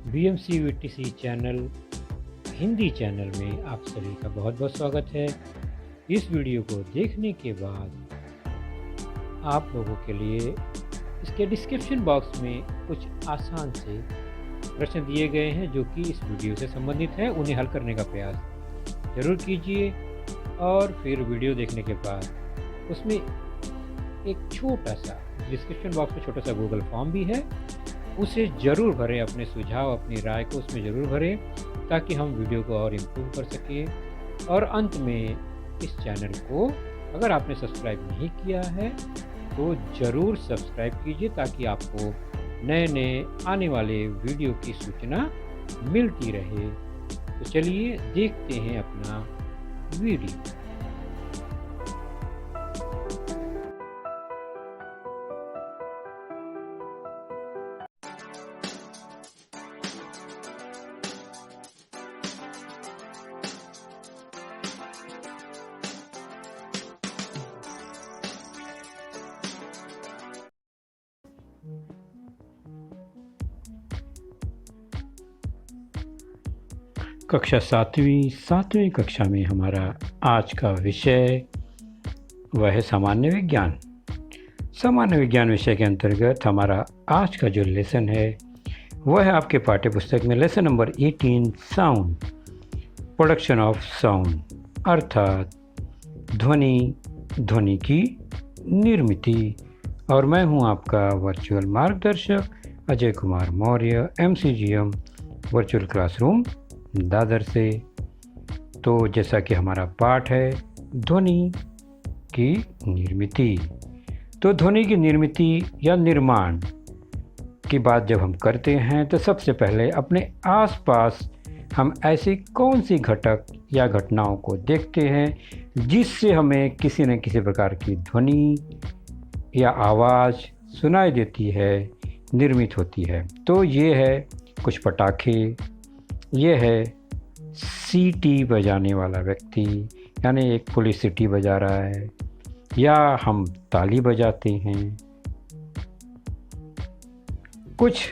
BMCVTC channel Hindi channel में आप सभी का बहुत बहुत स्वागत है। इस वीडियो को देखने के बाद आप लोगों के लिए इसके डिस्क्रिप्शन बॉक्स में कुछ आसान से प्रश्न दिए गए हैं जो कि इस वीडियो से संबंधित है। उन्हें हल करने का प्रयास ज़रूर कीजिए और फिर वीडियो देखने के बाद उसमें एक छोटा सा डिस्क्रिप्शन बॉक्स में छोटा सा गूगल फॉर्म भी है, उसे ज़रूर भरें। अपने सुझाव अपनी राय को उसमें ज़रूर भरें ताकि हम वीडियो को और इम्प्रूव कर सकें। और अंत में इस चैनल को अगर आपने सब्सक्राइब नहीं किया है तो ज़रूर सब्सक्राइब कीजिए ताकि आपको नए नए आने वाले वीडियो की सूचना मिलती रहे। तो चलिए देखते हैं अपना वीडियो। कक्षा सातवीं कक्षा में हमारा आज का विषय वह है सामान्य विज्ञान। सामान्य विज्ञान विषय के अंतर्गत हमारा आज का जो लेसन है वह है आपके पाठ्य पुस्तक में lesson number 18 sound, production of sound, अर्थात ध्वनि की निर्मिति। और मैं हूं आपका वर्चुअल मार्गदर्शक Ajay Kumar Maurya, MCGM virtual classroom Dadar से। तो जैसा कि हमारा पाठ है ध्वनि की निर्मिति, तो ध्वनि की निर्मिति या निर्माण की बात जब हम करते हैं तो सबसे पहले अपने आसपास हम ऐसी कौन सी घटक या घटनाओं को देखते हैं जिससे हमें किसी न किसी प्रकार की ध्वनि या आवाज़ सुनाई देती है, निर्मित होती है। तो ये है कुछ पटाखे, ये है सीटी बजाने वाला व्यक्ति, यानी एक पुलिस सीटी बजा रहा है, या हम ताली बजाते हैं, कुछ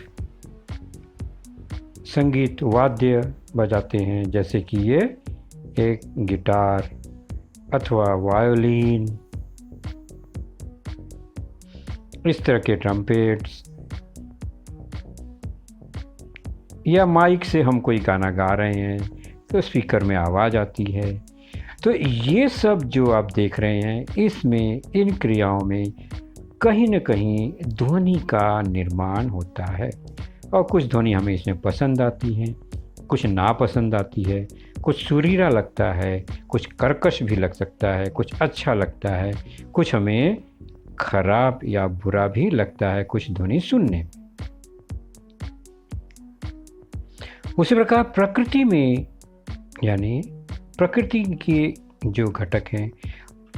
संगीत वाद्य बजाते हैं जैसे कि ये एक गिटार अथवा वायोलिन, इस तरह के ट्रम्पेट्स, या माइक से हम कोई गाना गा रहे हैं तो स्पीकर में आवाज़ आती है। तो ये सब जो आप देख रहे हैं इसमें इन क्रियाओं में कहीं न कहीं ध्वनि का निर्माण होता है। और कुछ ध्वनि हमें इसमें पसंद आती हैं, कुछ नापसंद आती है, कुछ सुरीला लगता है, कुछ कर्कश भी लग सकता है, कुछ अच्छा लगता है, कुछ हमें खराब या बुरा भी लगता है कुछ ध्वनि सुनने। उसी प्रकार प्रकृति में, यानी प्रकृति के जो घटक हैं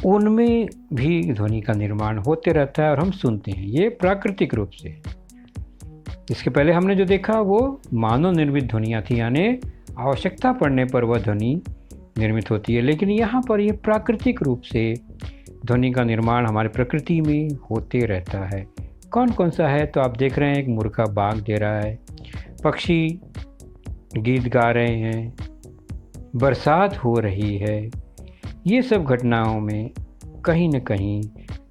उनमें भी ध्वनि का निर्माण होते रहता है और हम सुनते हैं, ये प्राकृतिक रूप से। इसके पहले हमने जो देखा वो मानव निर्मित ध्वनियाँ थी, यानी आवश्यकता पड़ने पर वह ध्वनि निर्मित होती है। लेकिन यहाँ पर ये प्राकृतिक रूप से ध्वनि का निर्माण हमारी प्रकृति में होते रहता है। कौन कौन सा है तो आप देख रहे हैं, एक मुर्गा बाग दे रहा है, पक्षी गीत गा रहे हैं, बरसात हो रही है। ये सब घटनाओं में कहीं न कहीं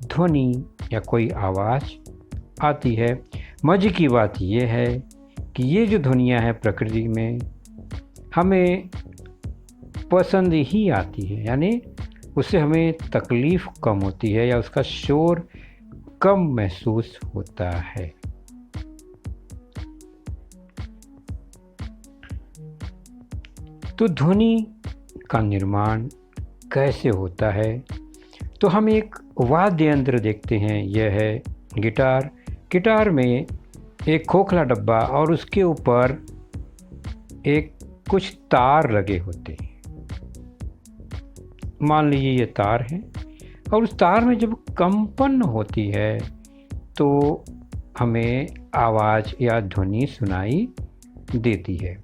ध्वनि या कोई आवाज़ आती है। मज़े की बात यह है कि ये जो ध्वनियाँ हैं प्रकृति में हमें पसंद ही आती है, यानी उससे हमें तकलीफ़ कम होती है या उसका शोर कम महसूस होता है। तो ध्वनि का निर्माण कैसे होता है, तो हम एक वाद्य यंत्र देखते हैं, यह है गिटार। गिटार में एक खोखला डब्बा और उसके ऊपर एक कुछ तार लगे होते हैं। मान लीजिए ये तार है और उस तार में जब कंपन होती है तो हमें आवाज़ या ध्वनि सुनाई देती है।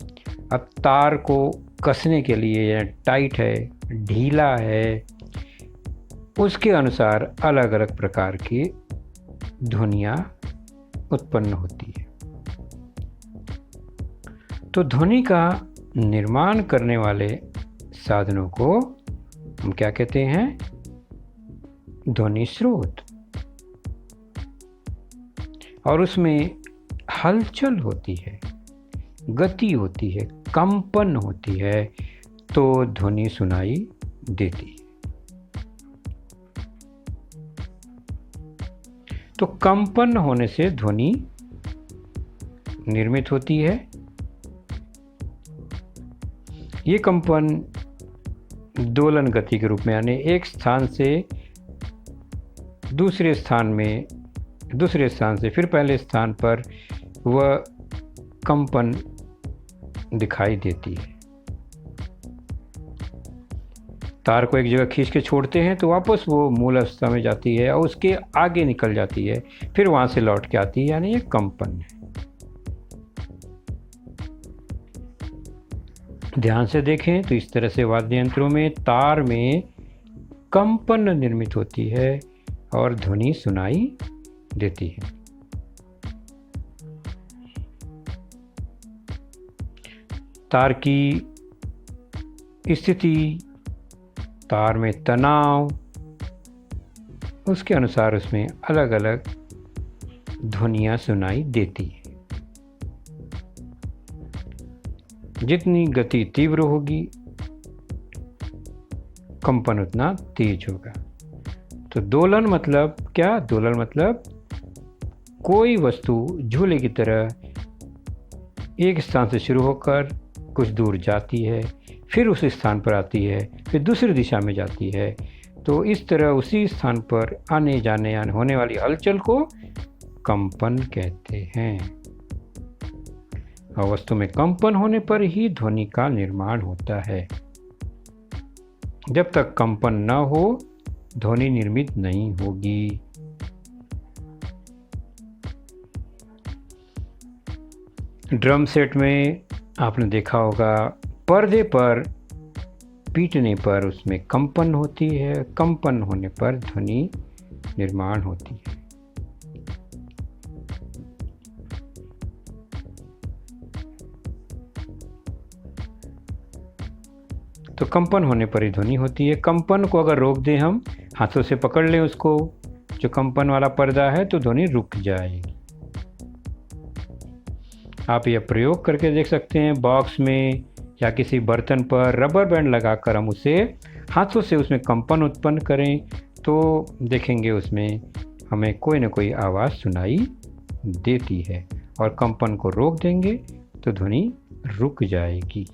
अब तार को कसने के लिए या टाइट है, ढीला है, उसके अनुसार अलग अलग प्रकार की ध्वनियाँ उत्पन्न होती है। तो ध्वनि का निर्माण करने वाले साधनों को हम क्या कहते हैं? ध्वनि स्रोत। और उसमें हलचल होती है, गति होती है, कंपन होती है, तो ध्वनि सुनाई देती है। तो कंपन होने से ध्वनि निर्मित होती है। ये कंपन दोलन गति के रूप में, यानी एक स्थान से दूसरे स्थान से फिर पहले स्थान पर वह कंपन दिखाई देती है। तार को एक जगह खींच के छोड़ते हैं तो वापस वो मूल अवस्था में जाती है और उसके आगे निकल जाती है, फिर वहाँ से लौट के आती है, यानी ये कंपन है। ध्यान से देखें तो इस तरह से वाद्य यंत्रों में तार में कंपन निर्मित होती है और ध्वनि सुनाई देती है। तार की स्थिति, तार में तनाव, उसके अनुसार उसमें अलग अलग ध्वनियाँ सुनाई देती है। जितनी गति तीव्र होगी, कंपन उतना तेज होगा। तो दोलन मतलब क्या? दोलन मतलब कोई वस्तु झूले की तरह एक स्थान से शुरू होकर कुछ दूर जाती है, फिर उस स्थान पर आती है, फिर दूसरी दिशा में जाती है। तो इस तरह उसी स्थान पर आने जाने होने वाली हलचल को कंपन कहते हैं। और वस्तु में कंपन होने पर ही ध्वनि का निर्माण होता है। जब तक कंपन न हो, ध्वनि निर्मित नहीं होगी। ड्रम सेट में आपने देखा होगा, पर्दे पर पीटने पर उसमें कंपन होती है, कंपन होने पर ध्वनि निर्माण होती है। तो कंपन होने पर ही ध्वनि होती है। कंपन को अगर रोक दें, हम हाथों से पकड़ लें उसको, जो कंपन वाला पर्दा है, तो ध्वनि रुक जाएगी। आप यह प्रयोग करके देख सकते हैं। बॉक्स में या किसी बर्तन पर रबर बैंड लगाकर हम उसे हाथों से उसमें कंपन उत्पन्न करें तो देखेंगे उसमें हमें कोई न कोई आवाज़ सुनाई देती है। और कंपन को रोक देंगे तो ध्वनि रुक जाएगी।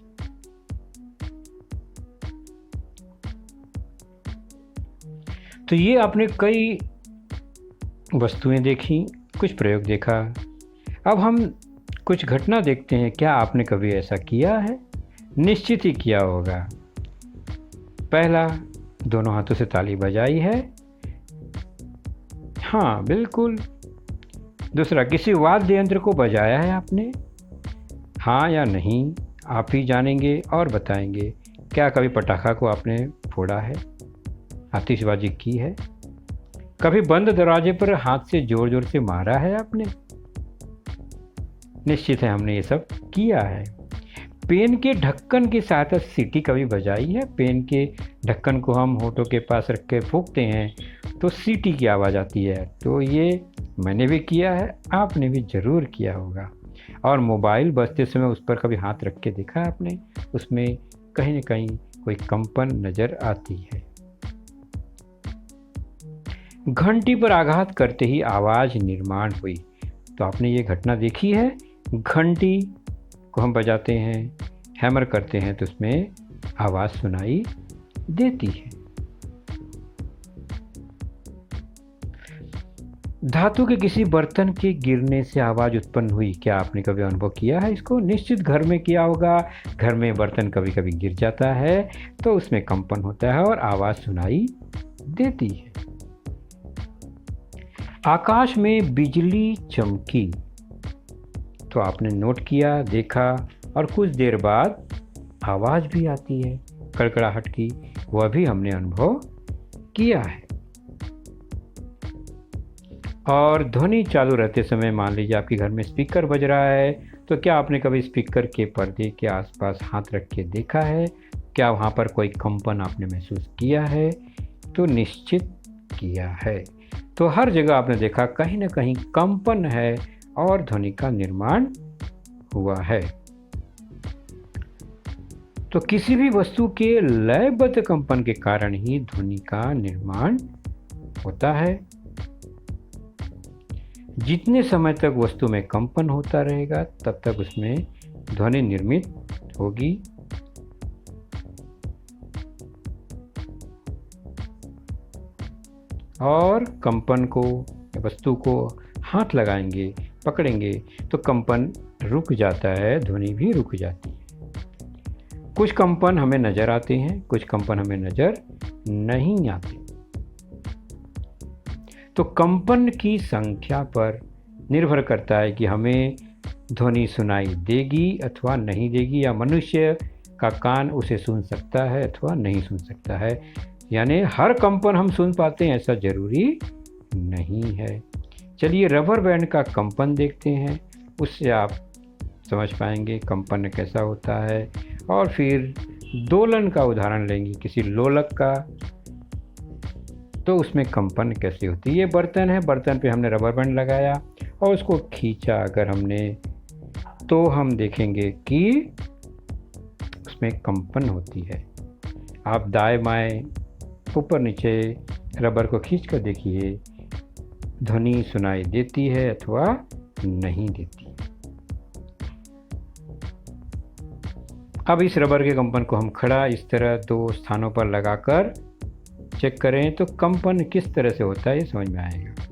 तो ये आपने कई वस्तुएं देखी, कुछ प्रयोग देखा। अब हम कुछ घटना देखते हैं। क्या आपने कभी ऐसा किया है? निश्चित ही किया होगा। पहला, दोनों हाथों से ताली बजाई है। हाँ, बिल्कुल। दूसरा, किसी वाद्य यंत्र को बजाया है आपने? हाँ या नहीं, आप ही जानेंगे और बताएंगे। क्या कभी पटाखा को आपने फोड़ा है? आतिशबाजी की है? कभी बंद दरवाजे पर हाथ से जोर जोर से मारा है आपने? निश्चित है हमने ये सब किया है। पेन के ढक्कन की सहायता से सीटी कभी बजाई है? पेन के ढक्कन को हम होठों के पास रख के फूंकते हैं तो सीटी की आवाज़ आती है। तो ये मैंने भी किया है, आपने भी ज़रूर किया होगा। और मोबाइल बजते समय उस पर कभी हाथ रख के देखा आपने? उसमें कहीं न कहीं कोई कंपन नज़र आती है। घंटी पर आघात करते ही आवाज़ निर्माण हुई, तो आपने ये घटना देखी है? घंटी को हम बजाते हैं, हैमर करते हैं तो उसमें आवाज़ सुनाई देती है। धातु के किसी बर्तन के गिरने से आवाज़ उत्पन्न हुई, क्या आपने कभी अनुभव किया है इसको? निश्चित घर में किया होगा। घर में बर्तन कभी कभी गिर जाता है तो उसमें कंपन होता है और आवाज़ सुनाई देती है। आकाश में बिजली चमकी, तो आपने नोट किया, देखा और कुछ देर बाद आवाज़ भी आती है कड़कड़ाहट की, वह भी हमने अनुभव किया है। और ध्वनि चालू रहते समय मान लीजिए आपके घर में स्पीकर बज रहा है तो क्या आपने कभी स्पीकर के पर्दे के आसपास हाथ रख के देखा है? क्या वहाँ पर कोई कंपन आपने महसूस किया है? तो निश्चित किया है। तो हर जगह आपने देखा कहीं न कहीं कंपन है और ध्वनि का निर्माण हुआ है। तो किसी भी वस्तु के लयबद्ध कंपन के कारण ही ध्वनि का निर्माण होता है। जितने समय तक वस्तु में कंपन होता रहेगा तब तक उसमें ध्वनि निर्मित होगी। और कंपन को, वस्तु को हाथ लगाएंगे, पकड़ेंगे तो कंपन रुक जाता है, ध्वनि भी रुक जाती है। कुछ कंपन हमें नज़र आते हैं, कुछ कंपन हमें नज़र नहीं आते। तो कंपन की संख्या पर निर्भर करता है कि हमें ध्वनि सुनाई देगी अथवा नहीं देगी, या मनुष्य का कान उसे सुन सकता है अथवा नहीं सुन सकता है। यानी हर कंपन हम सुन पाते हैं ऐसा ज़रूरी नहीं है। चलिए रबर बैंड का कंपन देखते हैं, उससे आप समझ पाएंगे कंपन कैसा होता है। और फिर दोलन का उदाहरण लेंगे, किसी लोलक का, तो उसमें कंपन कैसे होती है। ये बर्तन है, बर्तन पे हमने रबर बैंड लगाया और उसको खींचा अगर हमने, तो हम देखेंगे कि उसमें कंपन होती है। आप दाएं बाएं ऊपर नीचे रबर को खींच कर देखिए, ध्वनि सुनाई देती है अथवा नहीं देती। अब इस रबर के कंपन को हम खड़ा इस तरह दो स्थानों पर लगाकर चेक करें तो कंपन किस तरह से होता है ये समझ में आएगा।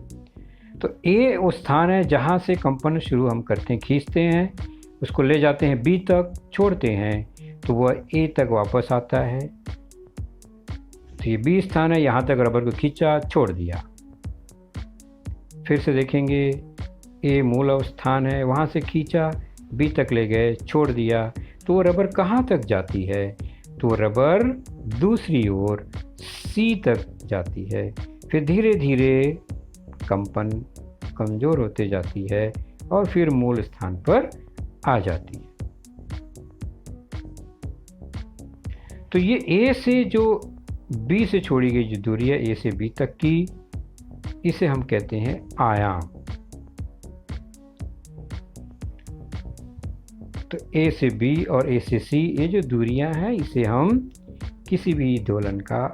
तो ए वो स्थान है जहाँ से कंपन शुरू हम करते हैं, खींचते हैं, उसको ले जाते हैं बी तक, छोड़ते हैं तो वह ए तक वापस आता है। तो ये बी स्थान है, यहाँ तक रबर को खींचा, छोड़ दिया। फिर से देखेंगे, ए मूल अवस्थान है, वहाँ से खींचा, बी तक ले गए, छोड़ दिया, तो वो रबर कहाँ तक जाती है? तो रबर दूसरी ओर सी तक जाती है। फिर धीरे धीरे कंपन कमज़ोर होते जाती है और फिर मूल स्थान पर आ जाती है। तो ये ए से जो बी से छोड़ी गई जो दूरी है ए से बी तक की, इसे हम कहते हैं आयाम। तो ए से बी और ए से सी ये जो दूरियां हैं इसे हम किसी भी दोलन का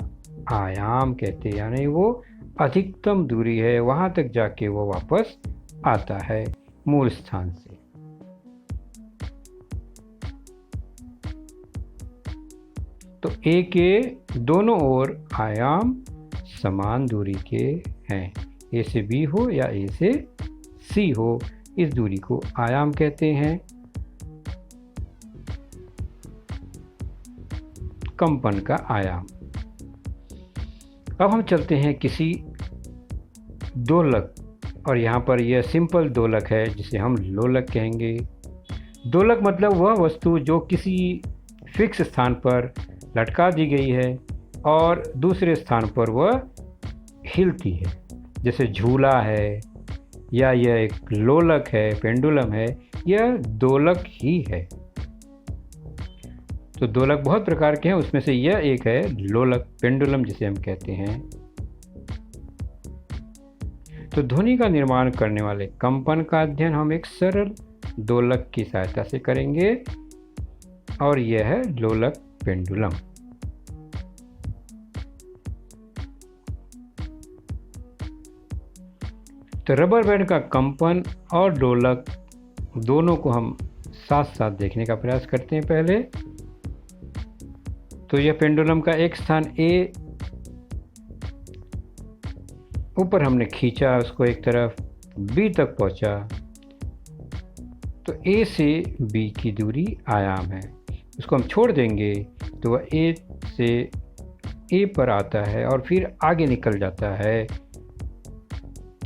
आयाम कहते हैं, यानी वो अधिकतम दूरी है, वहाँ तक जाके वो वापस आता है मूल स्थान से। तो ए के दोनों ओर आयाम समान दूरी के हैं, ए से बी हो या ए से सी हो, इस दूरी को आयाम कहते हैं। कंपन का आयाम। अब हम चलते हैं किसी दोलक, और यहाँ पर यह सिंपल दोलक है जिसे हम लोलक कहेंगे। दोलक मतलब वह वस्तु जो किसी फिक्स स्थान पर लटका दी गई है और दूसरे स्थान पर वह हिलती है, जैसे झूला है या यह एक लोलक है, पेंडुलम है, यह दोलक ही है। तो दोलक बहुत प्रकार के हैं, उसमें से यह एक है लोलक, पेंडुलम जिसे हम कहते हैं। तो ध्वनि का निर्माण करने वाले कंपन का अध्ययन हम एक सरल दोलक की सहायता से करेंगे और यह है लोलक पेंडुलम। तो रबर बैंड का कंपन और दोलक दोनों को हम साथ साथ देखने का प्रयास करते हैं। पहले तो यह पेंडुलम का एक स्थान ए, ऊपर हमने खींचा, उसको एक तरफ बी तक पहुंचा, तो ए से बी की दूरी आयाम है। उसको हम छोड़ देंगे तो वह ए से ए पर आता है और फिर आगे निकल जाता है।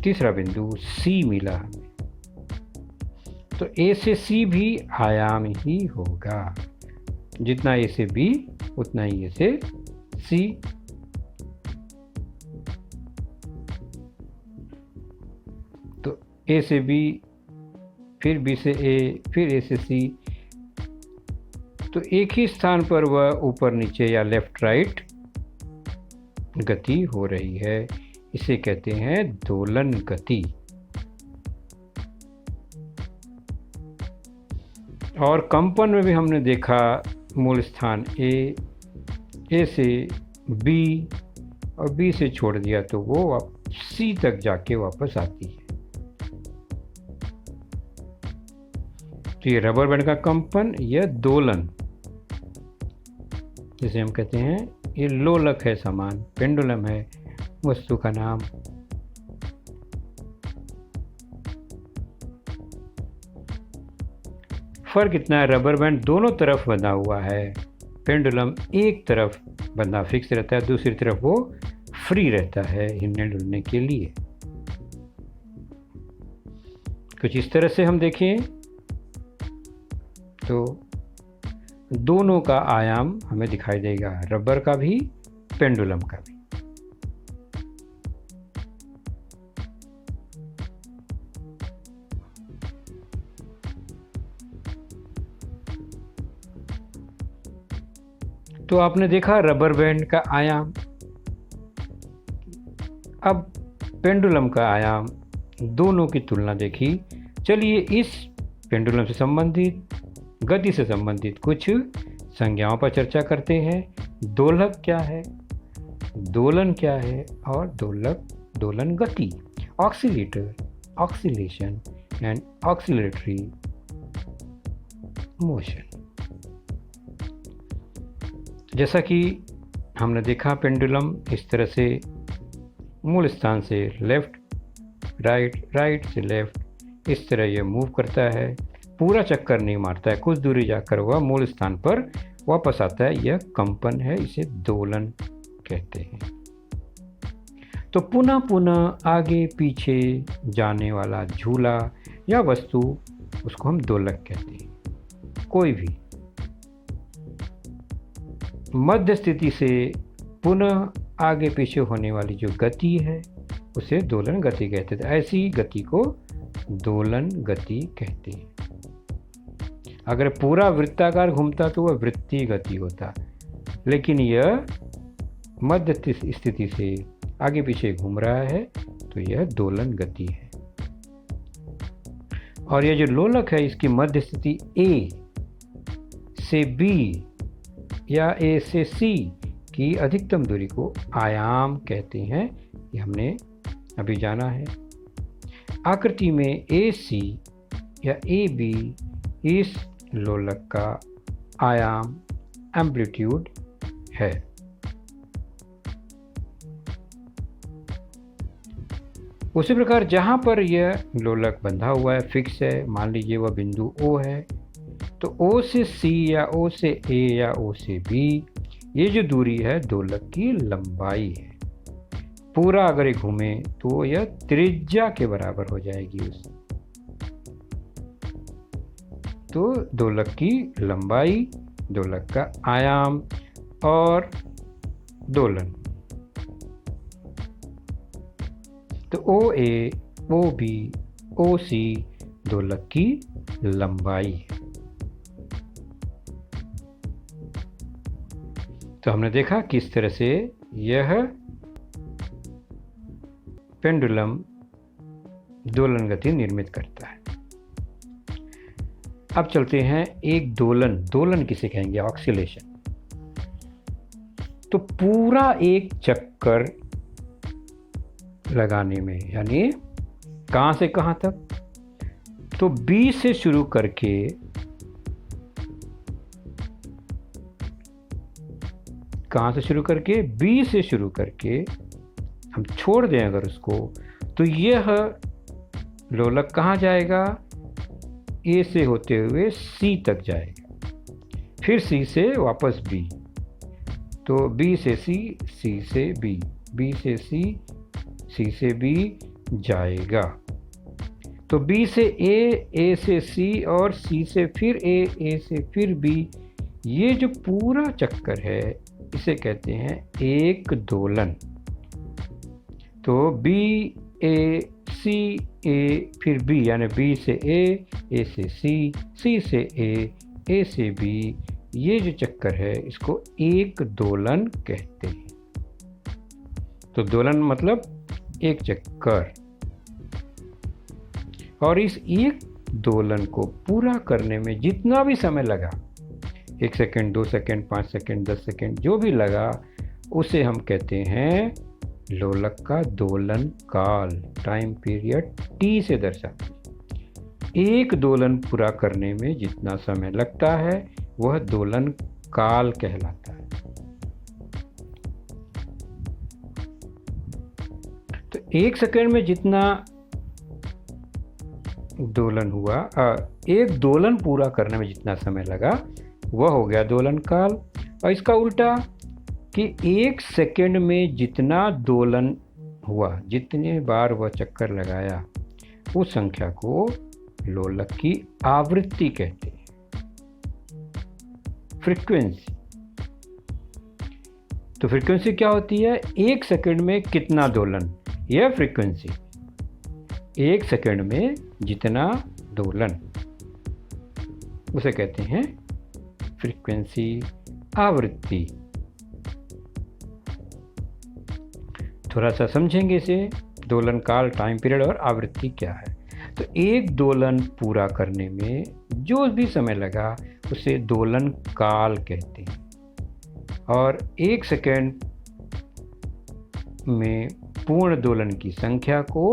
तीसरा बिंदु सी मिला हमें, तो ए से सी भी आयाम ही होगा, जितना ए से बी उतना ही ए से सी। तो ए से बी फिर बी से ए, फिर ए से सी। तो एक ही स्थान पर वह ऊपर नीचे या लेफ्ट राइट गति हो रही है, इसे कहते हैं दोलन गति। और कंपन में भी हमने देखा मूल स्थान ए, ए से बी और बी से छोड़ दिया तो वो सी तक जाके वापस आती है। तो ये रबर बैंड का कंपन या दोलन, जिसे हम कहते हैं, ये लोलक है समान, पेंडुलम है वस्तु का नाम। फर्क इतना है, रबर बैंड दोनों तरफ बंधा हुआ है, पेंडुलम एक तरफ बंधा फिक्स रहता है, दूसरी तरफ वो फ्री रहता है हिलने डुलने के लिए। कुछ इस तरह से हम देखें तो दोनों का आयाम हमें दिखाई देगा, रबर का भी पेंडुलम का भी। तो आपने देखा रबर बैंड का आयाम। अब पेंडुलम का आयाम, दोनों की तुलना देखी। चलिए इस पेंडुलम से संबंधित, गति से संबंधित कुछ संज्ञाओं पर चर्चा करते हैं। दोलक क्या है, दोलन क्या है और दोलन गति, oscillator, oscillation and oscillatory motion. जैसा कि हमने देखा, पेंडुलम इस तरह से मूल स्थान से लेफ्ट राइट, राइट से लेफ्ट, इस तरह यह मूव करता है, पूरा चक्कर नहीं मारता है, कुछ दूरी जाकर वह मूल स्थान पर वापस आता है। यह कंपन है, इसे दोलन कहते हैं। तो पुनः पुनः आगे पीछे जाने वाला झूला या वस्तु, उसको हम दोलक कहते हैं। कोई भी मध्य स्थिति से पुनः आगे पीछे होने वाली जो गति है उसे दोलन गति कहते हैं। ऐसी गति को दोलन गति कहते हैं। अगर पूरा वृत्ताकार घूमता तो वह वृत्तीय गति होता, लेकिन यह मध्य स्थिति से आगे पीछे घूम रहा है तो यह दोलन गति है। और यह जो लोलक है, इसकी मध्य स्थिति ए से बी या ए से सी की अधिकतम दूरी को आयाम कहते हैं। ये हमने अभी जाना है। आकृति में ए सी या ए बी इस लोलक का आयाम, एम्पलीट्यूड है। उसी प्रकार जहाँ पर यह लोलक बंधा हुआ है, फिक्स है, मान लीजिए वह बिंदु O है, तो O से C या O से A या O से B, ये जो दूरी है दोलक की लंबाई है। पूरा अगर ये घूमे तो यह त्रिज्या के बराबर हो जाएगी उस। तो दोलक की लंबाई, दोलक का आयाम और दोलन। तो OA, OB, OC दोलक की लंबाई है। तो हमने देखा किस तरह से यह पेंडुलम दोलन गति निर्मित करता है। अब चलते हैं एक दोलन। दोलन किसे कहेंगे? ऑक्सीलेशन। तो पूरा एक चक्कर लगाने में, यानी कहां से कहां तक, तो बी से शुरू करके बी से शुरू करके हम छोड़ दें अगर उसको, तो यह लोलक कहाँ जाएगा? ए से होते हुए सी तक जाएगा, फिर सी से वापस बी, तो बी से सी, सी से बी, बी से सी, सी से बी जाएगा। तो बी से ए से सी और सी से फिर ए से फिर बी, ये जो पूरा चक्कर है इसे कहते हैं एक दोलन। तो बी ए सी ए फिर बी, यानी बी से ए से सी से ए से बी, ये जो चक्कर है इसको एक दोलन कहते हैं। तो दोलन मतलब एक चक्कर, और इस एक दोलन को पूरा करने में जितना भी समय लगा, 1 सेकेंड, 2 सेकेंड, 5 सेकेंड, 10 सेकेंड, जो भी लगा, उसे हम कहते हैं लोलक का दोलन काल। टाइम पीरियड टी से दर्शाते। एक दोलन पूरा करने में जितना समय लगता है वह दोलन काल कहलाता है। तो 1 सेकेंड में जितना दोलन हुआ, एक दोलन पूरा करने में जितना समय लगा वह हो गया दोलन काल। और इसका उल्टा कि 1 सेकेंड में जितना दोलन हुआ, जितने बार वह चक्कर लगाया, उस संख्या को लोलक की आवृत्ति कहते हैं, फ्रीक्वेंसी। तो फ्रीक्वेंसी क्या होती है? 1 सेकेंड में कितना दोलन, यह फ्रीक्वेंसी। 1 सेकेंड में जितना दोलन, उसे कहते हैं फ्रीक्वेंसी, आवृत्ति। थोड़ा सा समझेंगे इसे, दोलन काल, टाइम पीरियड और आवृत्ति क्या है। तो एक दोलन पूरा करने में जो भी समय लगा उसे दोलन काल कहते हैं, और 1 सेकेंड में पूर्ण दोलन की संख्या को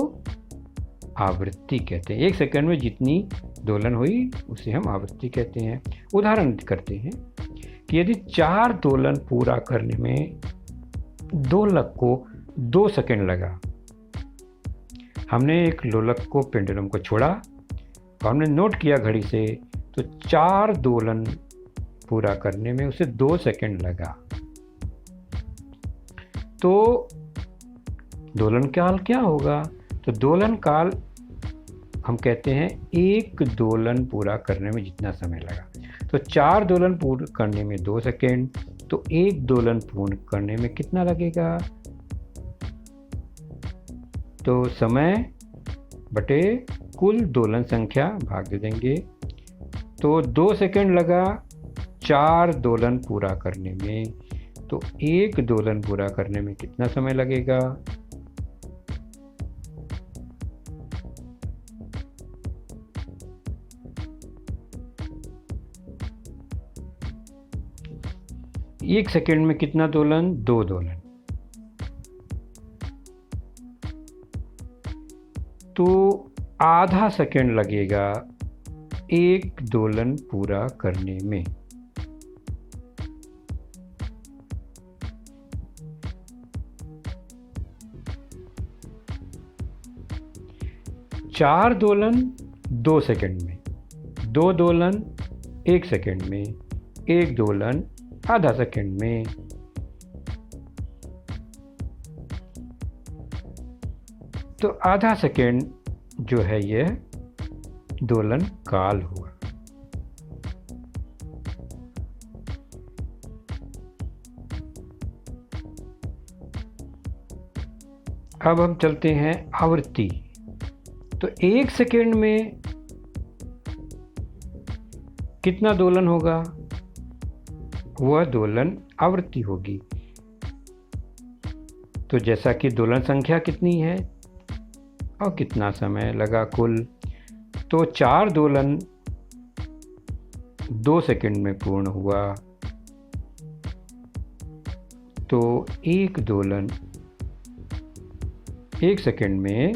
आवृत्ति कहते हैं। 1 सेकेंड में जितनी दोलन हुई उसे हम आवृत्ति कहते हैं। उदाहरण करते हैं कि यदि 4 दोलन पूरा करने में दोलक को 2 सेकेंड लगा, हमने एक लोलक को, पेंडुलम को छोड़ा और हमने नोट किया घड़ी से, तो 4 दोलन पूरा करने में उसे 2 सेकेंड लगा। तो दोलन काल क्या होगा? तो दोलन काल हम कहते हैं एक दोलन पूरा करने में जितना समय लगा। तो 4 दोलन पूर्ण करने में 2 सेकेंड, तो एक दोलन पूर्ण करने में कितना लगेगा? तो समय बटे कुल दोलन संख्या भाग दे देंगे। तो 2 सेकेंड लगा 4 दोलन पूरा करने में, तो एक दोलन पूरा करने में कितना समय लगेगा? एक सेकेंड में कितना दोलन? 2 दोलन। तो आधा सेकेंड लगेगा एक दोलन पूरा करने में। चार दोलन 2 सेकेंड में, 2 दोलन 1 सेकेंड में, एक दोलन आधा सेकेंड में। तो आधा सेकेंड जो है यह दोलन काल हुआ। अब हम चलते हैं आवृत्ति। तो 1 सेकेंड में कितना दोलन होगा? वह दोलन आवृत्ति होगी। तो जैसा कि दोलन संख्या कितनी है और कितना समय लगा कुल, तो 4 दोलन 2 सेकेंड में पूर्ण हुआ, तो एक दोलन 1 सेकेंड में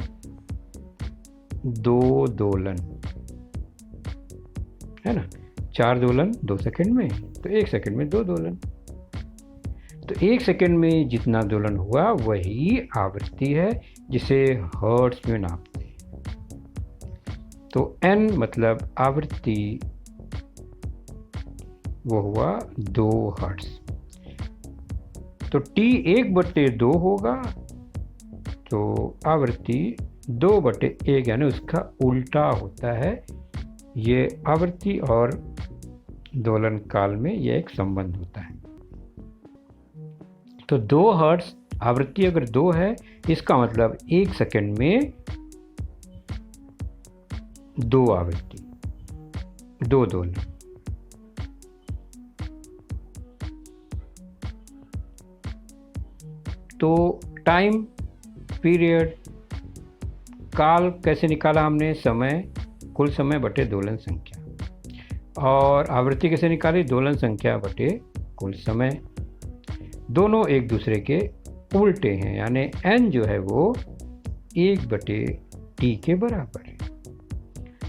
2 दोलन है ना। 4 दोलन 2 सेकेंड में, तो 1 सेकेंड में 2 दोलन। तो 1 सेकेंड में जितना दोलन हुआ वही आवृत्ति है, जिसे हर्ट्ज में नापते हैं। तो n मतलब आवृत्ति, वो हुआ 2 हर्ट्ज। तो t 1/2 होगा, तो आवृत्ति 2/1 यानी उसका उल्टा होता है। ये आवृत्ति और दोलन काल में यह एक संबंध होता है। तो 2 हर्ट्ज आवृत्ति अगर 2 है, इसका मतलब 1 सेकेंड में दो आवृत्ति, दो दोलन। तो टाइम पीरियड, काल कैसे निकाला हमने? समय, कुल समय बटे दोलन संख्या। और आवृत्ति कैसे निकाली? दोलन संख्या बटे कुल समय। दोनों एक दूसरे के उल्टे हैं, यानी n जो है वो 1/t के बराबर है।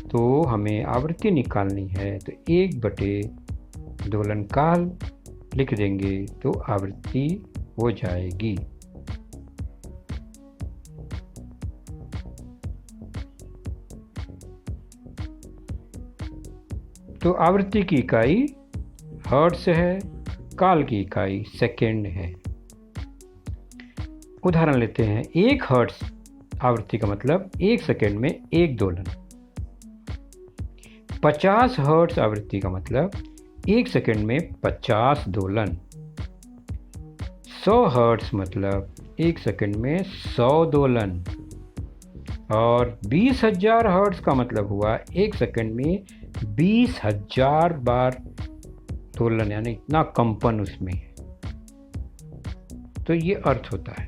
तो हमें आवृत्ति निकालनी है, तो 1/दोलन काल लिख देंगे तो आवृत्ति हो जाएगी। तो आवृत्ति की इकाई हर्ट्ज है, काल की इकाई सेकेंड है। उदाहरण लेते हैं। 1 हर्ट्ज आवृत्ति का मतलब 1 सेकेंड में 1 दोलन। 50 हर्ट्ज आवृत्ति का मतलब 1 सेकेंड में 50 दोलन। 100 हर्ट्ज मतलब 1 सेकेंड में 100 दोलन। और 20,000 हर्ट्ज का मतलब हुआ 1 सेकेंड में 20,000 बार दोलन, यानी इतना कंपन उसमें है। तो ये अर्थ होता है।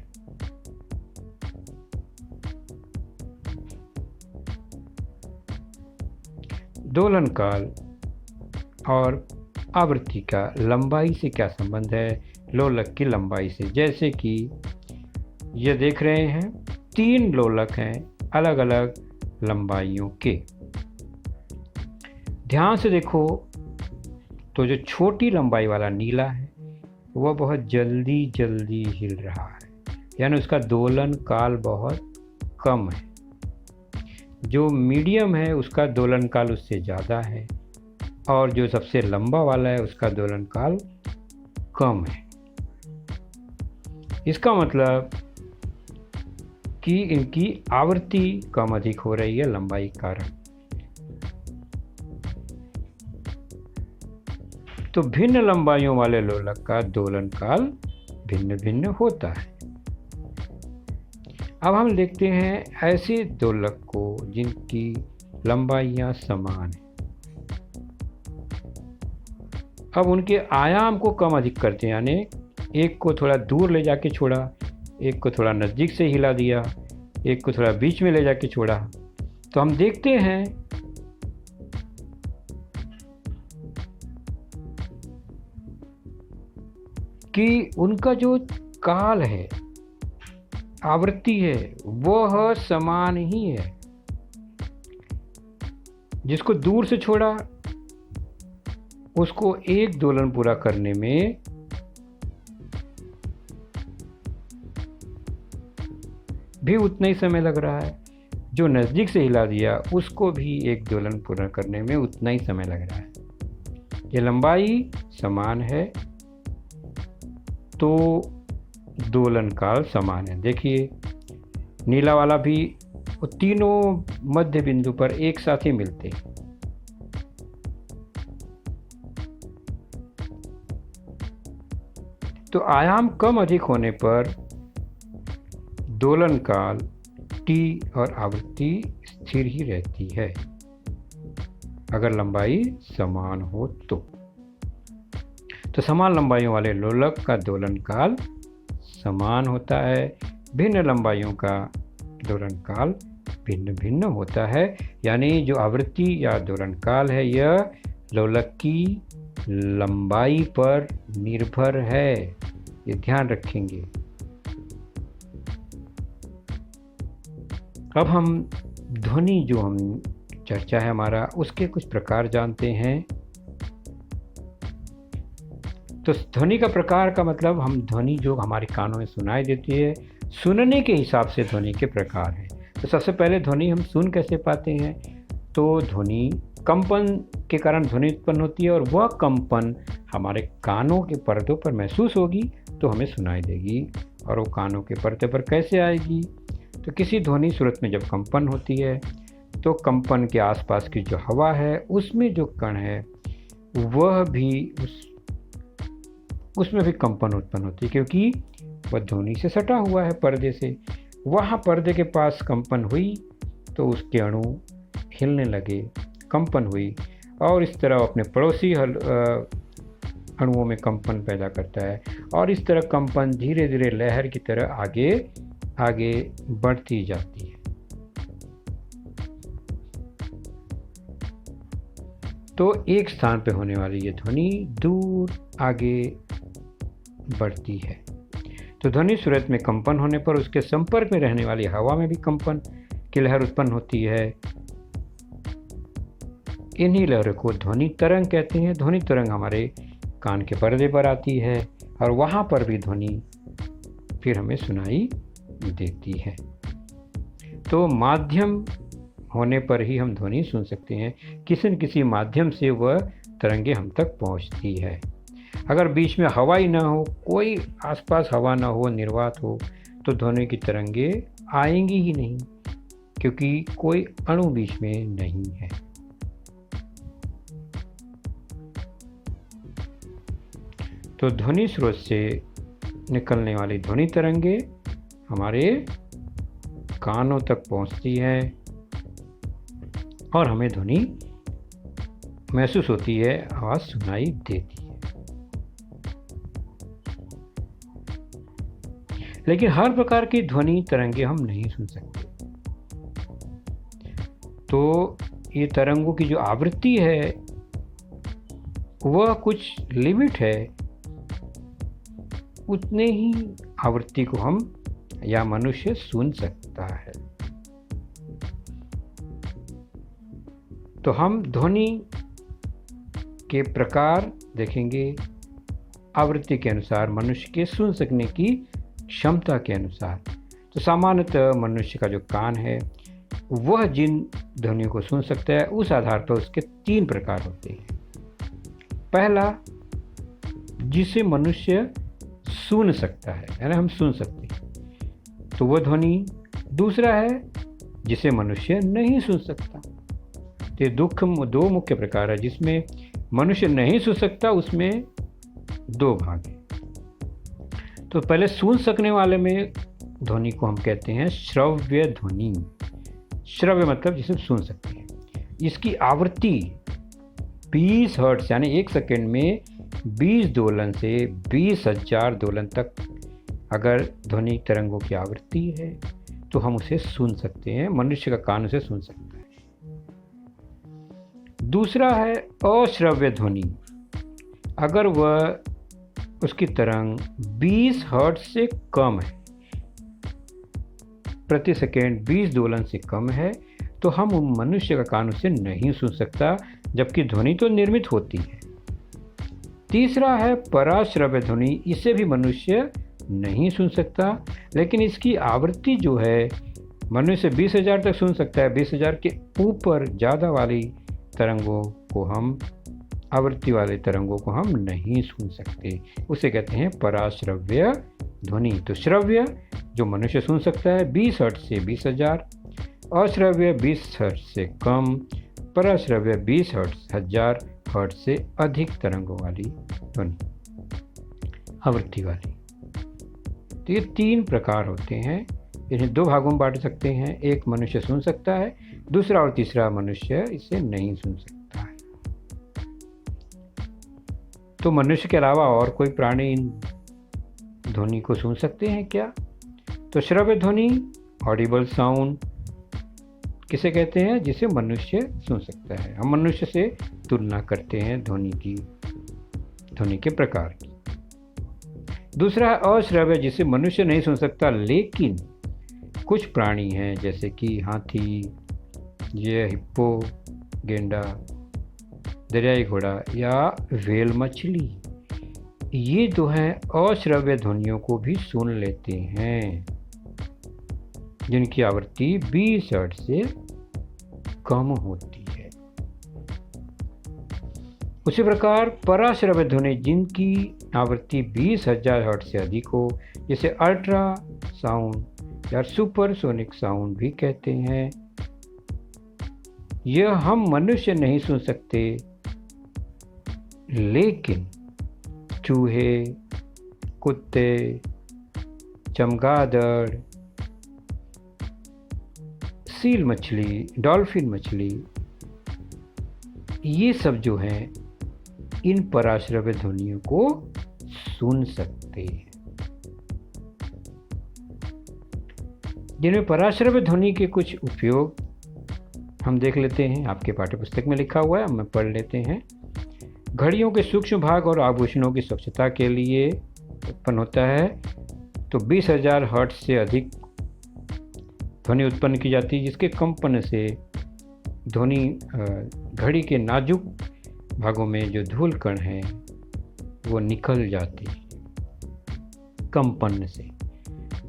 दोलन काल और आवृत्ति का लंबाई से क्या संबंध है? लोलक की लंबाई से। जैसे कि ये देख रहे हैं, 3 लोलक हैं अलग अलग लंबाइयों के। ध्यान से देखो तो जो छोटी लंबाई वाला नीला है वह बहुत जल्दी जल्दी हिल रहा है, यानी उसका दोलन काल बहुत कम है। जो मीडियम है उसका दोलन काल उससे ज़्यादा है, और जो सबसे लंबा वाला है उसका दोलन काल कम है। इसका मतलब कि इनकी आवृत्ति कम अधिक हो रही है लंबाई के कारण। तो भिन्न लंबाइयों वाले लोलक का दोलन काल भिन्न भिन्न होता है। अब हम देखते हैं ऐसे दोलक को जिनकी लंबाइयाँ समान हैं। अब उनके आयाम को कम अधिक करते हैं, यानी एक को थोड़ा दूर ले जाके छोड़ा, एक को थोड़ा नज़दीक से हिला दिया, एक को थोड़ा बीच में ले जाके छोड़ा। तो हम देखते हैं कि उनका जो काल है, आवृत्ति है, वह समान ही है। जिसको दूर से छोड़ा उसको एक दोलन पूरा करने में भी उतना ही समय लग रहा है। जो नज़दीक से हिला दिया उसको भी एक दोलन पूरा करने में उतना ही समय लग रहा है। ये लंबाई समान है तो दोलन काल समान है। देखिए नीला वाला भी, वो तीनों मध्य बिंदु पर एक साथ ही मिलते हैं। तो आयाम कम अधिक होने पर दोलन काल T और आवृत्ति स्थिर ही रहती है, अगर लंबाई समान हो तो। समान लंबाइयों वाले लोलक का दोलन काल समान होता है, भिन्न लंबाइयों का दोलन काल भिन्न भिन्न होता है। यानी जो आवृत्ति या दोलन काल है यह लोलक की लंबाई पर निर्भर है, ये ध्यान रखेंगे। अब हम ध्वनि जो हम चर्चा है हमारा, उसके कुछ प्रकार जानते हैं। तो ध्वनि का प्रकार का मतलब हम ध्वनि जो हमारे कानों में सुनाई देती है, सुनने के हिसाब से ध्वनि के प्रकार हैं। तो सबसे पहले ध्वनि हम सुन कैसे पाते हैं? तो ध्वनि कंपन के कारण ध्वनि उत्पन्न होती है, और वह कंपन हमारे कानों के पर्दों पर महसूस होगी तो हमें सुनाई देगी। और वो कानों के पर्दे पर कैसे आएगी? तो किसी ध्वनि स्रोत में जब कंपन होती है तो कंपन के आसपास की जो हवा है उसमें जो कण है वह भी उसमें भी कंपन उत्पन्न होती है, क्योंकि वह ध्वनि से सटा हुआ है पर्दे से। वहाँ पर्दे के पास कंपन हुई तो उसके अणु हिलने लगे, कंपन हुई और इस तरह अपने पड़ोसी अणुओं में कंपन पैदा करता है और इस तरह कंपन धीरे धीरे लहर की तरह आगे आगे बढ़ती जाती है। तो एक स्थान पर होने वाली ये ध्वनि दूर आगे बढ़ती है। तो ध्वनि स्रोत में कंपन होने पर उसके संपर्क में रहने वाली हवा में भी कंपन की लहर उत्पन्न होती है। इन्हीं लहरों को ध्वनि तरंग कहते हैं। ध्वनि तरंग हमारे कान के पर्दे पर आती है और वहाँ पर भी ध्वनि फिर हमें सुनाई देती है। तो माध्यम होने पर ही हम ध्वनि सुन सकते हैं। किसी न किसी माध्यम से वह तरंगे हम तक पहुँचती है। अगर बीच में हवा ही ना हो, कोई आसपास हवा ना हो, निर्वात हो, तो ध्वनि की तरंगे आएंगी ही नहीं, क्योंकि कोई अणु बीच में नहीं है। तो ध्वनि स्रोत से निकलने वाली ध्वनि तरंगे हमारे कानों तक पहुंचती है और हमें ध्वनि महसूस होती है, आवाज़ सुनाई देती है। लेकिन हर प्रकार की ध्वनि तरंगे हम नहीं सुन सकते। तो ये तरंगों की जो आवृत्ति है वह कुछ लिमिट है, उतने ही आवृत्ति को हम या मनुष्य सुन सकता है। तो हम ध्वनि के प्रकार देखेंगे आवृत्ति के अनुसार, मनुष्य के सुन सकने की क्षमता के अनुसार। तो सामान्यतः मनुष्य का जो कान है वह जिन ध्वनियों को सुन सकता है उस आधार पर उसके 3 प्रकार होते हैं। पहला, जिसे मनुष्य सुन सकता है, यानी हम सुन सकते हैं, तो वह ध्वनि। दूसरा है जिसे मनुष्य नहीं सुन सकता। तो 2 मुख्य प्रकार है। जिसमें मनुष्य नहीं सुन सकता उसमें 2 भाग हैं। तो पहले सुन सकने वाले में ध्वनि को हम कहते हैं श्रव्य ध्वनि। श्रव्य मतलब जिसे सुन सकते हैं। इसकी आवृत्ति 20 हर्ट्ज यानी 1 सेकंड में 20 दोलन से 20,000 दोलन तक अगर ध्वनि तरंगों की आवृत्ति है तो हम उसे सुन सकते हैं, मनुष्य का कान उसे सुन सकता है। दूसरा है अश्रव्य ध्वनि। अगर वह उसकी तरंग 20 हर्ट्ज से कम है, प्रति सेकेंड 20 दोलन से कम है, तो हम मनुष्य का कान उसे नहीं सुन सकता, जबकि ध्वनि तो निर्मित होती है। तीसरा है पराश्रव्य ध्वनि। इसे भी मनुष्य नहीं सुन सकता, लेकिन इसकी आवृत्ति जो है मनुष्य 20,000 तक सुन सकता है। 20,000 के ऊपर ज़्यादा वाली तरंगों को हम, आवृत्ति वाले तरंगों को हम नहीं सुन सकते। उसे कहते हैं पराश्रव्य ध्वनि। तो श्रव्य जो मनुष्य सुन सकता है 20 हर्ट्ज से 20,000, अश्रव्य 20 हर्ट्ज से कम, पराश्रव्य 20 हर्ट्ज हर्ट्ज से अधिक तरंगों वाली ध्वनि, आवृत्ति वाली। तो ये 3 प्रकार होते हैं। इन्हें 2 भागों में बांट सकते हैं। एक मनुष्य सुन सकता है, दूसरा और तीसरा मनुष्य इसे नहीं सुन सकता है। तो मनुष्य के अलावा और कोई प्राणी इन ध्वनि को सुन सकते हैं क्या? तो श्रव्य ध्वनि, ऑडिबल साउंड किसे कहते हैं? जिसे मनुष्य सुन सकता है। हम मनुष्य से तुलना करते हैं ध्वनि के प्रकार की। दूसरा है अश्रव्य, जिसे मनुष्य नहीं सुन सकता, लेकिन कुछ प्राणी हैं जैसे कि हाथी, ये हिप्पो, गेंडा, दरियाई घोड़ा या व्हेल मछली, ये जो हैं अश्रव्य ध्वनियों को भी सुन लेते हैं, जिनकी आवृत्ति 20 हर्ट्ज से कम होती है। उसी प्रकार पराश्रव्य ध्वनि, जिनकी आवृत्ति 20,000 हर्ट्ज से अधिक हो, जिसे अल्ट्रा साउंड या सुपरसोनिक साउंड भी कहते हैं, यह हम मनुष्य नहीं सुन सकते, लेकिन चूहे, कुत्ते, चमगादड़, सील मछली, डॉल्फिन मछली, ये सब जो हैं इन पराश्रव्य ध्वनियों को सुन सकते हैं। जिनमें पराश्रव्य ध्वनि के कुछ उपयोग हम देख लेते हैं, आपके पाठ्यपुस्तक में लिखा हुआ है, हम पढ़ लेते हैं। घड़ियों के सूक्ष्म भाग और आभूषणों की स्वच्छता के लिए उत्पन्न होता है, तो 20,000 हर्ट्ज से अधिक ध्वनि उत्पन्न की जाती है, जिसके कंपन से ध्वनि घड़ी के नाजुक भागों में जो धूल कण हैं वो निकल जाती है कंपन से।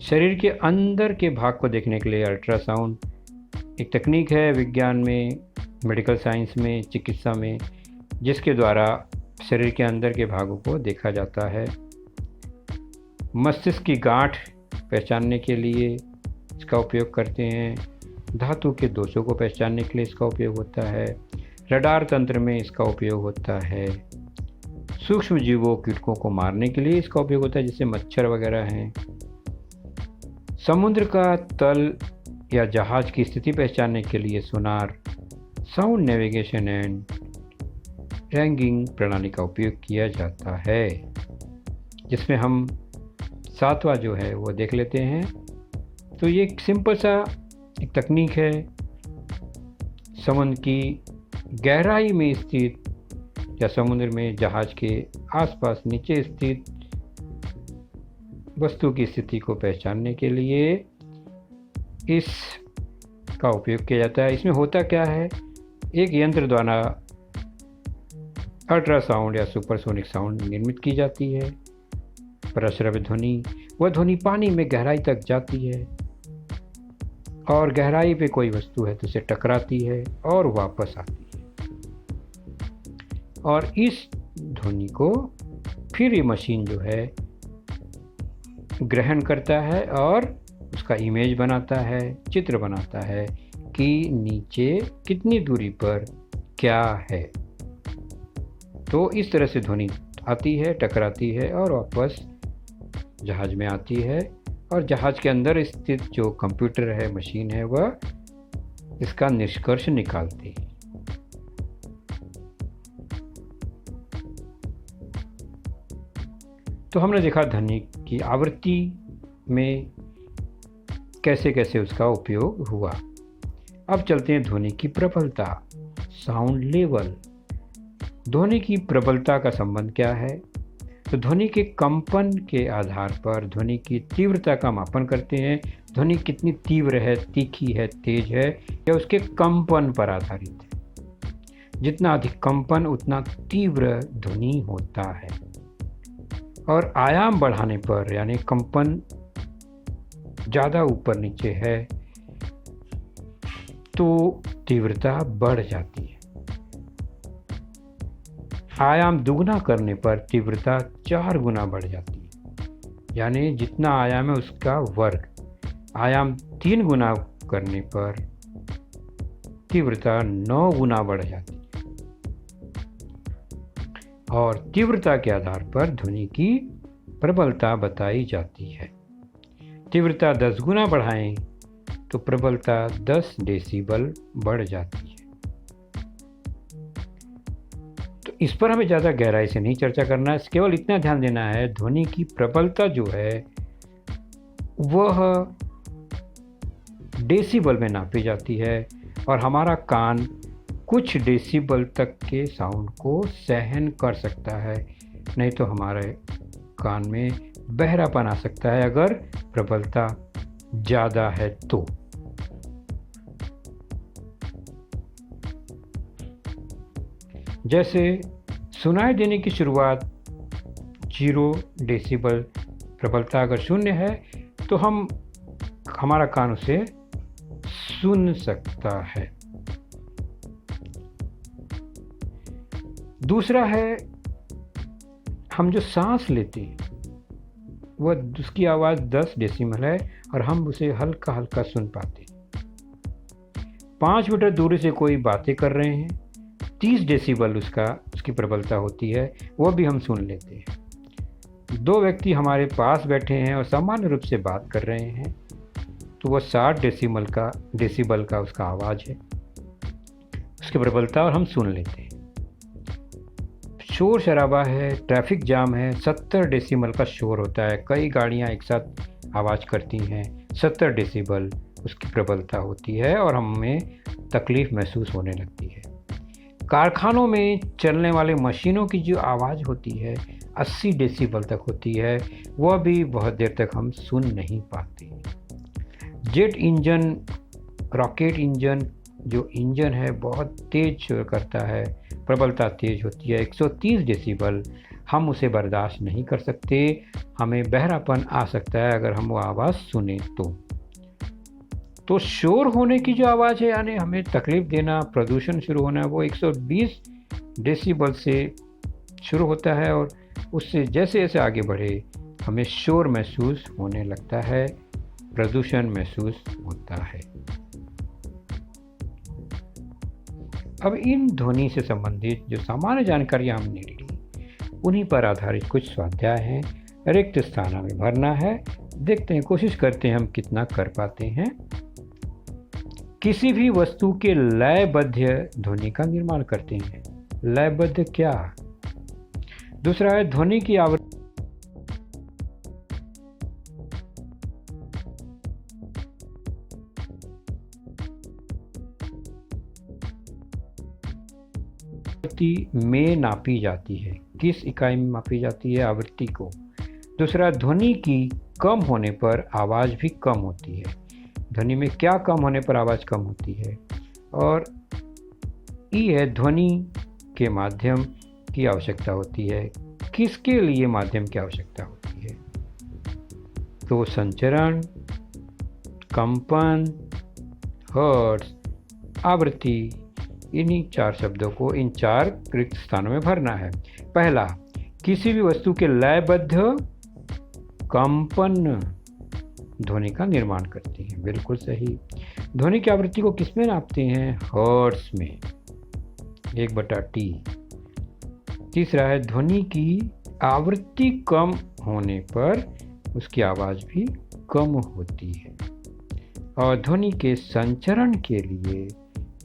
शरीर के अंदर के भाग को देखने के लिए अल्ट्रासाउंड एक तकनीक है विज्ञान में, मेडिकल साइंस में, चिकित्सा में, जिसके द्वारा शरीर के अंदर के भागों को देखा जाता है। मस्तिष्क की गांठ पहचानने के लिए इसका उपयोग करते हैं। धातु के दोषों को पहचानने के लिए इसका उपयोग होता है। रडार तंत्र में इसका उपयोग होता है। सूक्ष्म जीवों कीटकों को मारने के लिए इसका उपयोग होता है, जैसे मच्छर वगैरह हैं। समुद्र का तल या जहाज की स्थिति पहचानने के लिए सोनार, साउंड नेविगेशन एंड रैंगिंग प्रणाली का उपयोग किया जाता है, जिसमें हम 7वां जो है वो देख लेते हैं। तो ये एक सिंपल सा एक तकनीक है। समुद्र की गहराई में स्थित या समुद्र में जहाज के आसपास नीचे स्थित वस्तु की स्थिति को पहचानने के लिए इस का उपयोग किया जाता है। इसमें होता क्या है, एक यंत्र द्वारा अल्ट्रासाउंड या सुपरसोनिक साउंड निर्मित की जाती है। पराश्रव्य ध्वनि, वह ध्वनि पानी में गहराई तक जाती है और गहराई पे कोई वस्तु है तो उसे टकराती है और वापस आती है, और इस ध्वनि को फिर ये मशीन जो है ग्रहण करता है और उसका इमेज बनाता है, चित्र बनाता है कि नीचे कितनी दूरी पर क्या है। तो इस तरह से ध्वनि आती है, टकराती है और वापस जहाज में आती है, और जहाज के अंदर स्थित जो कंप्यूटर है, मशीन है, वह इसका निष्कर्ष निकालती है। तो हमने देखा ध्वनि की आवृत्ति में कैसे कैसे उसका उपयोग हुआ। अब चलते हैं ध्वनि की प्रबलता, साउंड लेवल। ध्वनि की प्रबलता का संबंध क्या है? तो ध्वनि के कंपन के आधार पर ध्वनि की तीव्रता का मापन करते हैं। ध्वनि कितनी तीव्र है, तीखी है, तेज है, या उसके कंपन पर आधारित है। जितना अधिक कंपन उतना तीव्र ध्वनि होता है, और आयाम बढ़ाने पर यानी कंपन ज़्यादा ऊपर नीचे है तो तीव्रता बढ़ जाती है। आयाम दुगना करने पर तीव्रता 4 गुना बढ़ जाती है, यानी जितना आयाम है उसका वर्ग। आयाम 3 गुना करने पर तीव्रता 9 गुना बढ़ जाती है, और तीव्रता के आधार पर ध्वनि की प्रबलता बताई जाती है। तीव्रता 10 गुना बढ़ाएं तो प्रबलता 10 डेसिबल बढ़ जाती है। तो इस पर हमें ज़्यादा गहराई से नहीं चर्चा करना है, केवल इतना ध्यान देना है ध्वनि की प्रबलता जो है वह डेसिबल में नापी जाती है, और हमारा कान कुछ डेसिबल तक के साउंड को सहन कर सकता है, नहीं तो हमारे कान में बहरापन आ सकता है अगर प्रबलता ज़्यादा है तो। जैसे सुनाई देने की शुरुआत 0 डेसिबल, प्रबलता अगर 0 है तो हमारा कान उसे सुन सकता है। दूसरा है, हम जो सांस लेते हैं वह उसकी आवाज़ 10 डेसिबल है और हम उसे हल्का हल्का सुन पाते हैं। 5 मीटर दूरी से कोई बातें कर रहे हैं, 30 डेसिबल उसकी प्रबलता होती है, वह भी हम सुन लेते हैं। 2 व्यक्ति हमारे पास बैठे हैं और सामान्य रूप से बात कर रहे हैं तो वह 60 डेसिबल का उसका आवाज़ है, उसकी प्रबलता, और हम सुन लेते हैं। शोर शराबा है, ट्रैफिक जाम है, 70 डेसिबल का शोर होता है, कई गाड़ियां एक साथ आवाज़ करती हैं, 70 डेसिबल उसकी प्रबलता होती है और हमें तकलीफ़ महसूस होने लगती है। कारखानों में चलने वाले मशीनों की जो आवाज़ होती है 80 डेसिबल तक होती है, वह भी बहुत देर तक हम सुन नहीं पाते। जेट इंजन, रॉकेट इंजन, जो इंजन है बहुत तेज़ शोर करता है, प्रबलता तेज़ होती है 130 डेसिबल, हम उसे बर्दाश्त नहीं कर सकते, हमें बहरापन आ सकता है अगर हम वो आवाज़ सुने तो शोर होने की जो आवाज़ है, यानी हमें तकलीफ़ देना, प्रदूषण शुरू होना, वो 120 डेसिबल से शुरू होता है और उससे जैसे जैसे आगे बढ़े हमें शोर महसूस होने लगता है, प्रदूषण महसूस होता है। अब इन ध्वनि से संबंधित जो सामान्य जानकारियाँ हमने ली, उन्हीं पर आधारित कुछ स्वाध्याय हैं, रिक्त स्थान हमें भरना है। देखते हैं, कोशिश करते हैं हम कितना कर पाते हैं। किसी भी वस्तु के लयबद्ध ध्वनि का निर्माण करते हैं। लयबद्ध क्या? दूसरा है ध्वनि की आवृत्ति में नापी जाती है। किस इकाई में मापी जाती है? आवृत्ति को। दूसरा, ध्वनि की कम होने पर आवाज़ भी कम होती है। ध्वनि में क्या कम होने पर आवाज़ कम होती है? और ई है ध्वनि के माध्यम की आवश्यकता होती है। किसके लिए माध्यम की आवश्यकता होती है? तो संचरण, कंपन, हर्ट्ज, आवृत्ति, इन्हीं 4 शब्दों को इन 4 रिक्त स्थानों में भरना है। पहला, किसी भी वस्तु के लयबद्ध कंपन ध्वनि का निर्माण करती हैं। बिल्कुल सही। ध्वनि की आवृत्ति को किस में नापते हैं? हर्ट्ज में, 1/T। तीसरा है ध्वनि की आवृत्ति कम होने पर उसकी आवाज़ भी कम होती है। और ध्वनि के संचरण के लिए,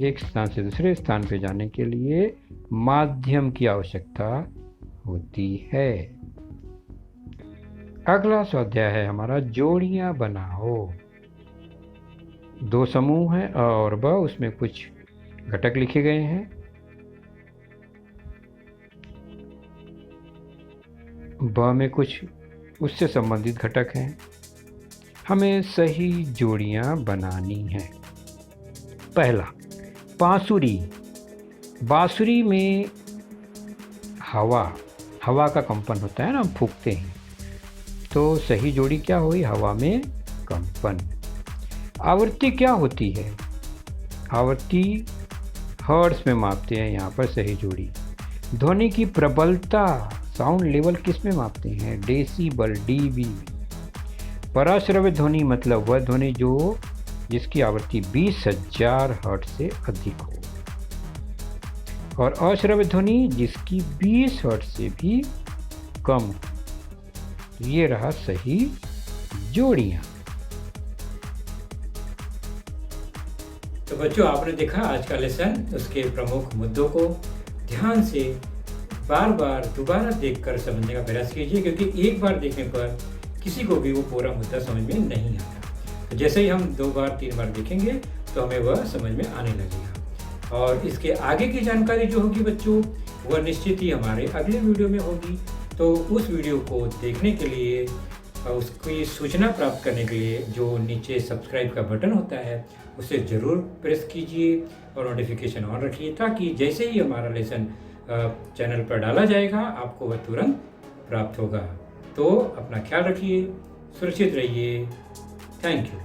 एक स्थान से दूसरे स्थान पर जाने के लिए माध्यम की आवश्यकता होती है। अगला स्वाध्याय है हमारा जोड़ियां बनाओ। 2 समूह हैं और ब उसमें कुछ घटक लिखे गए हैं। ब में कुछ उससे संबंधित घटक हैं। हमें सही जोड़ियां बनानी हैं। पहला, बांसुरी। बांसुरी में हवा का कंपन होता है ना, हम फूंकते हैं, तो सही जोड़ी क्या हुई? हवा में कंपन। आवृत्ति क्या होती है? आवृत्ति हर्ट्ज में मापते हैं, यहाँ पर सही जोड़ी। ध्वनि की प्रबलता, साउंड लेवल किस में मापते हैं? Decibel, dB. पराश्रव्य ध्वनि मतलब वह ध्वनि जिसकी आवृत्ति 20,000 हर्ट्ज से अधिक हो, और अश्रव्य ध्वनि जिसकी 20 हर्ट्ज से भी कम हो। ये रहा सही जोड़ियां। तो बच्चों, आपने देखा आज का लेसन, उसके प्रमुख मुद्दों को ध्यान से बार बार दोबारा देखकर समझने का प्रयास कीजिए, क्योंकि एक बार देखने पर किसी को भी वो पूरा मुद्दा समझ में नहीं आता। तो जैसे ही हम 2 बार 3 बार देखेंगे तो हमें वह समझ में आने लगेगा। और इसके आगे की जानकारी जो होगी बच्चों, वह निश्चित ही हमारे अगले वीडियो में होगी। तो उस वीडियो को देखने के लिए, उसकी सूचना प्राप्त करने के लिए जो नीचे सब्सक्राइब का बटन होता है उसे ज़रूर प्रेस कीजिए और नोटिफिकेशन ऑन रखिए, ताकि जैसे ही हमारा लेसन चैनल पर डाला जाएगा आपको वह तुरंत प्राप्त होगा। तो अपना ख्याल रखिए, सुरक्षित रहिए। Thank you.